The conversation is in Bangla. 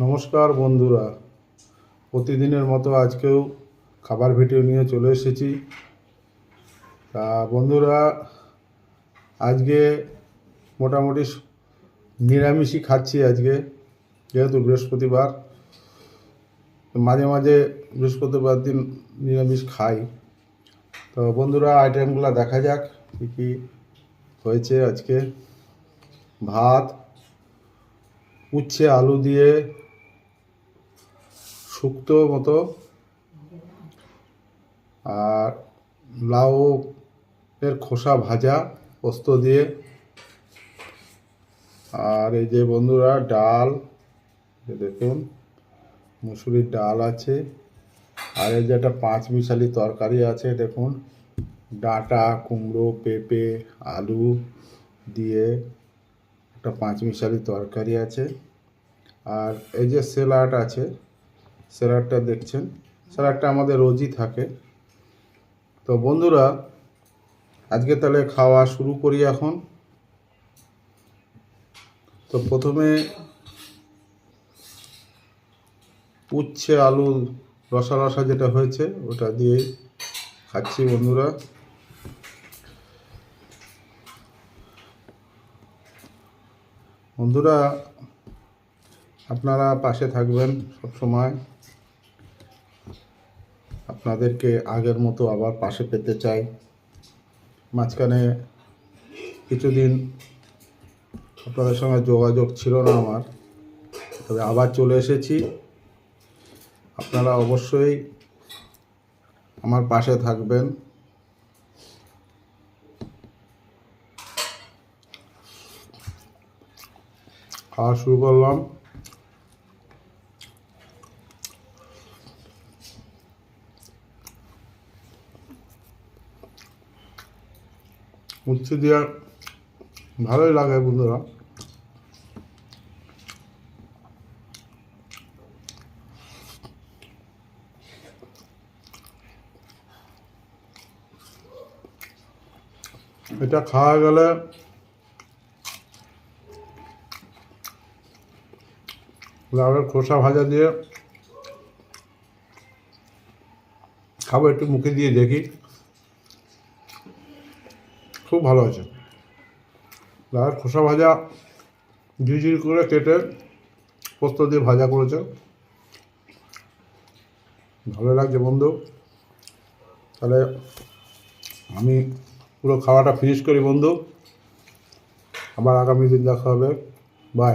নমস্কার বন্ধুরা, প্রতিদিনের মতো আজকেও খাবার ভিডিও নিয়ে চলে এসেছি। তা বন্ধুরা, আজকে মোটামুটি নিরামিষই খাচ্ছি আজকে, যেহেতু বৃহস্পতিবার। মাঝে মাঝে বৃহস্পতিবার দিন নিরামিষ খাই। তো বন্ধুরা, আইটেমগুলো দেখা যাক কী কী হয়েছে আজকে। ভাত, উচ্ছে আলু দিয়ে শুক্তো মতো, আর লাউ এর খোসা ভাজা পোস্ত দিয়ে, আর এই যে বন্ধুরা ডাল, দেখুন মুসুরির ডাল আছে, আর এই যে একটা পাঁচমিশালি তরকারি আছে, দেখুন ডাঁটা, কুমড়ো, পেঁপে, আলু দিয়ে একটা পাঁচমিশালি তরকারি আছে। আর এই যে স্যালাড আছে, স্যালাডটা দেখছেন, স্যালাডটা আমাদের রোজই থাকে। তো বন্ধুরা, আজকে তাহলে খাওয়া শুরু করি এখন। তো প্রথমে উচ্ছে আলু রসা রসা যেটা হয়েছে ওটা দিয়ে খাচ্ছি বন্ধুরা। বন্ধুরা, আপনারা পাশে থাকবেন সব সময়। আপনাদেরকে আগের মতো আবার পাশে পেতে চাই। মাঝখানে কিছুদিন আপনাদের সঙ্গে যোগাযোগ ছিল না আমার, তবে আবার চলে এসেছি। আপনারা অবশ্যই আমার পাশে থাকবেন। খাওয়া শুরু করলাম। উচ্ছে দিয়ে ভালোই লাগে বন্ধুরা। এটা খাওয়া গেলে লাউয়ের খোসা ভাজা দিয়ে খাবো, একটু মুখে দিয়ে দেখি। খুব ভালো আছে। লাউয়ের খোসা ভাজা ঝিঝির করে কেটে পোস্ত দিয়ে ভাজা করেছে, ভালো লাগছে বন্ধু। তাহলে আমি পুরো খাওয়াটা ফিনিশ করি বন্ধু। আবার আগামী দিন দেখা হবে। বাই।